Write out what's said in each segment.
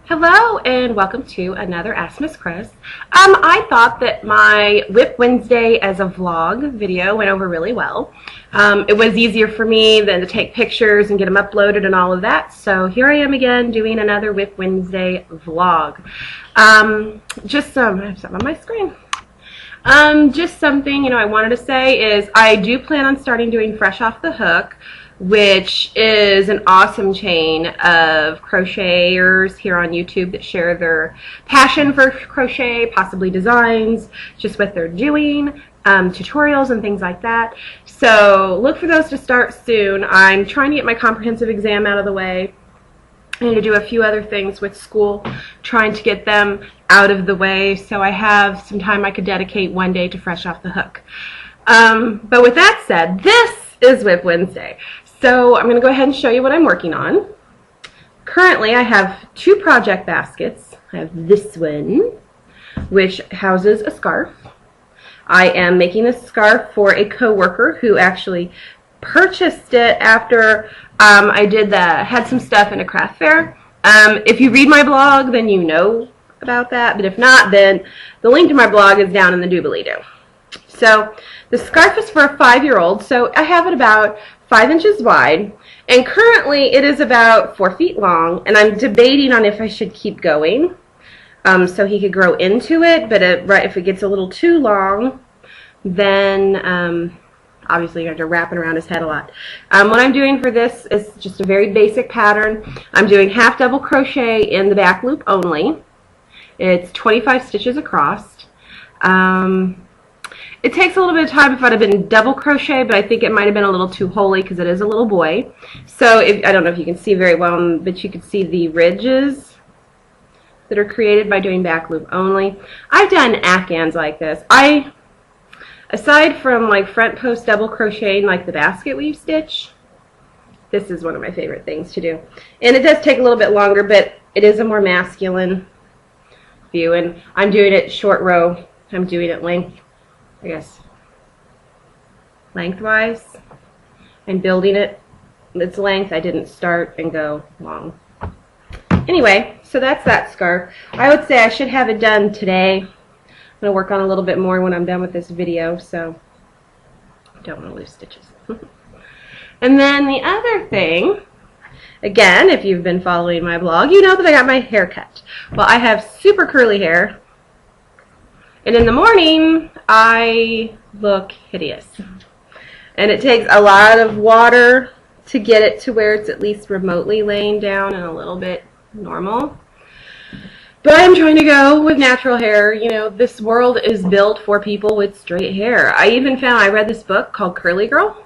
Hello and welcome to another Ask Miss Cris. I thought that my WIP Wednesday as a vlog video went over really well. It was easier for me than to take pictures and get them uploaded and all of that. So here I am again doing another WIP Wednesday vlog. I have something on my screen. Just something, I wanted to say is I do plan on starting doing Fresh Off the Hook, which is an awesome chain of crocheters here on YouTube that share their passion for crochet, possibly designs, just what they're doing, tutorials and things like that. So look for those to start soon. I'm trying to get my comprehensive exam out of the way. I need to do a few other things with school, trying to get them out of the way so I have some time I could dedicate one day to Fresh Off the Hook. But with that said, this is WIP Wednesday. So I'm going to go ahead and show you what I'm working on. Currently I have two project baskets. I have this one, which houses a scarf. I am making a scarf for a coworker who actually purchased it after I had some stuff in a craft fair. If you read my blog, then you know about that, but if not, then the link to my blog is down in the doobly-doo. So the scarf is for a 5-year-old, so I have it about 5 inches wide, and currently it is about 4 feet long, and I'm debating on if I should keep going so he could grow into it, but if it gets a little too long, then obviously you have to wrap it around his head a lot. What I'm doing for this is just a very basic pattern. I'm doing half double crochet in the back loop only. It's 25 stitches across. It takes a little bit of time if I'd have been double crochet, but I think it might have been a little too holy because it is a little boy. So I don't know if you can see very well, but you can see the ridges that are created by doing back loop only. I've done afghans like this. Aside from like front post double crocheting like the basket weave stitch, this is one of my favorite things to do. And it does take a little bit longer, but it is a more masculine view, and I'm doing it short row. I'm doing it lengthwise. I'm building its length. I didn't start and go long. Anyway, so that's that scarf. I would say I should have it done today. I'm going to work on a little bit more when I'm done with this video, so I don't want to lose stitches. And then the other thing, again, if you've been following my blog, you know that I got my hair cut. Well, I have super curly hair, and in the morning I look hideous. And it takes a lot of water to get it to where it's at least remotely laying down and a little bit normal. But I'm trying to go with natural hair. This world is built for people with straight hair. I read this book called Curly Girl.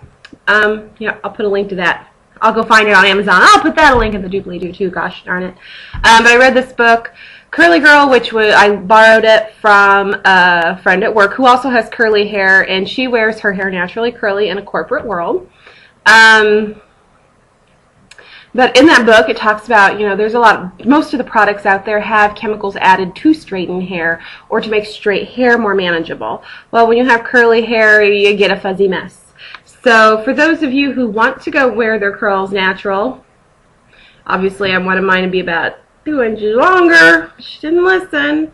Yeah, I'll put a link to that. I'll go find it on Amazon. I'll put that link in the doobly-doo too, gosh darn it. But I read this book, Curly Girl, which I borrowed it from a friend at work who also has curly hair, and she wears her hair naturally curly in a corporate world. But in that book, it talks about, most of the products out there have chemicals added to straighten hair or to make straight hair more manageable. Well, when you have curly hair, you get a fuzzy mess. So for those of you who want to go wear their curls natural, obviously I wanted mine to be about 2 inches longer. She didn't listen.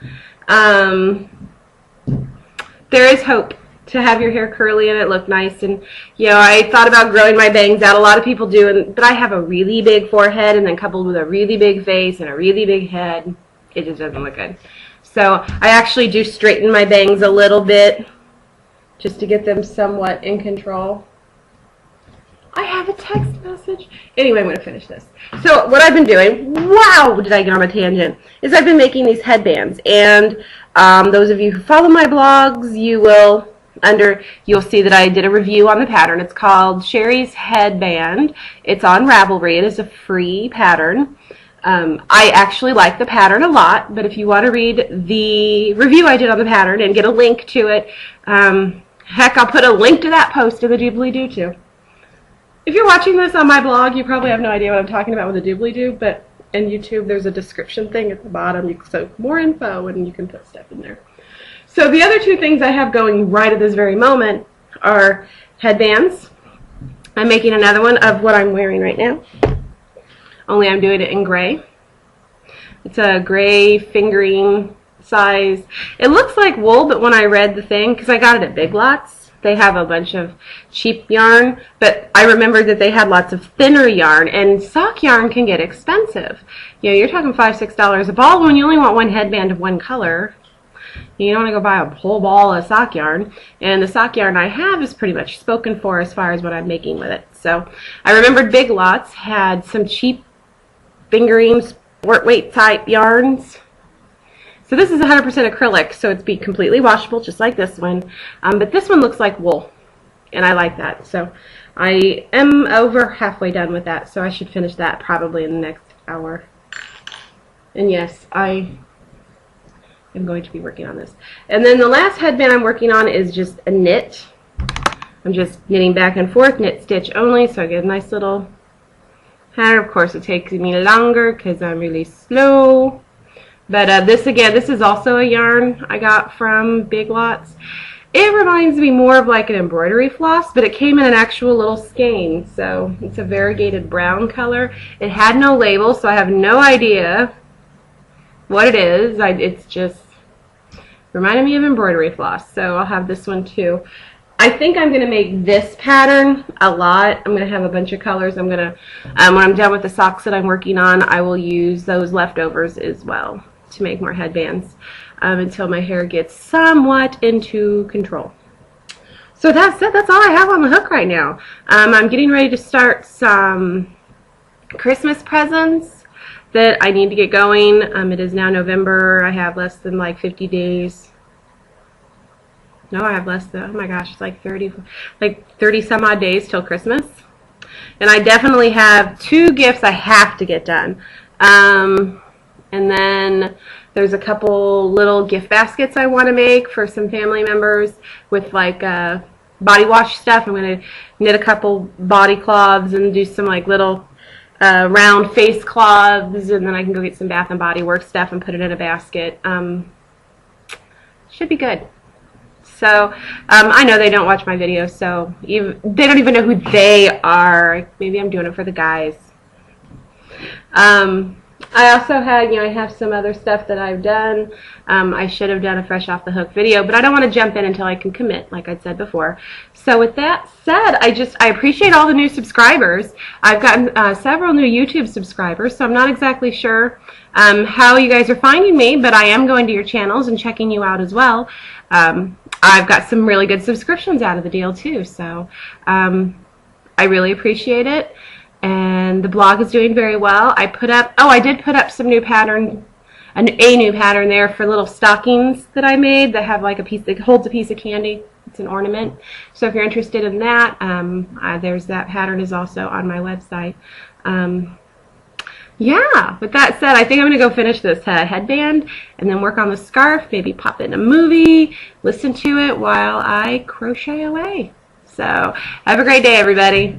There is hope to have your hair curly and it look nice. And I thought about growing my bangs out. A lot of people do, but I have a really big forehead, and then coupled with a really big face and a really big head, it just doesn't look good. So I actually do straighten my bangs a little bit just to get them somewhat in control. I have a text message. Anyway, I'm going to finish this. So what I've been doing, wow, did I get on a tangent, is I've been making these headbands. And those of you who follow my blogs, you'll see that I did a review on the pattern. It's called Sherry's Headband. It's on Ravelry. It is a free pattern. I actually like the pattern a lot, but if you want to read the review I did on the pattern and get a link to it, heck, I'll put a link to that post in the doobly-doo too. If you're watching this on my blog, you probably have no idea what I'm talking about with the doobly-doo, but in YouTube there's a description thing at the bottom, so more info and you can put stuff in there. So the other two things I have going right at this very moment are headbands. I'm making another one of what I'm wearing right now, only I'm doing it in gray. It's a gray fingering size. It looks like wool, but when I read the thing, because I got it at Big Lots, they have a bunch of cheap yarn, but I remembered that they had lots of thinner yarn, and sock yarn can get expensive. You know, you're talking $5, $6 a ball when you only want one headband of one color. You don't want to go buy a whole ball of sock yarn, and the sock yarn I have is pretty much spoken for as far as what I'm making with it. So I remembered Big Lots had some cheap fingering sport weight type yarns. So this is 100% acrylic, so it's be completely washable, just like this one. But this one looks like wool, and I like that. So I am over halfway done with that, so I should finish that probably in the next hour. And yes, I am going to be working on this. And then the last headband I'm working on is just a knit. I'm just knitting back and forth, knit stitch only, so I get a nice little pattern. Of course, it takes me longer because I'm really slow. But this is also a yarn I got from Big Lots. It reminds me more of like an embroidery floss, but it came in an actual little skein. So it's a variegated brown color. It had no label, so I have no idea what it is. It's just reminded me of embroidery floss. So I'll have this one too. I think I'm going to make this pattern a lot. I'm going to have a bunch of colors. I'm going to, when I'm done with the socks that I'm working on, I will use those leftovers as well to make more headbands until my hair gets somewhat into control. So that's it. That's all I have on the hook right now. I'm getting ready to start some Christmas presents that I need to get going. It is now November. I have less than like 50 days. No, I have less than, oh my gosh, it's like 30 some odd days till Christmas. And I definitely have 2 gifts I have to get done. And then there's a couple little gift baskets I want to make for some family members with like body wash stuff. I'm going to knit a couple body cloths and do some like little round face cloths, and then I can go get some Bath and Body Works stuff and put it in a basket. Should be good. So I know they don't watch my videos, so they don't even know who they are. Maybe I'm doing it for the guys. I also had, I have some other stuff that I've done. I should have done a fresh off the hook video, but I don't want to jump in until I can commit, like I said before. So with that said, I appreciate all the new subscribers. I've gotten several new YouTube subscribers, so I'm not exactly sure how you guys are finding me, but I am going to your channels and checking you out as well. I've got some really good subscriptions out of the deal too, so I really appreciate it. And the blog is doing very well. I did put up some new pattern, a new pattern there for little stockings that I made that have like a piece that holds a piece of candy. It's an ornament. So if you're interested in that, there's that pattern is also on my website. Yeah, with that said, I think I'm going to go finish this headband and then work on the scarf, maybe pop in a movie, listen to it while I crochet away. So have a great day, everybody.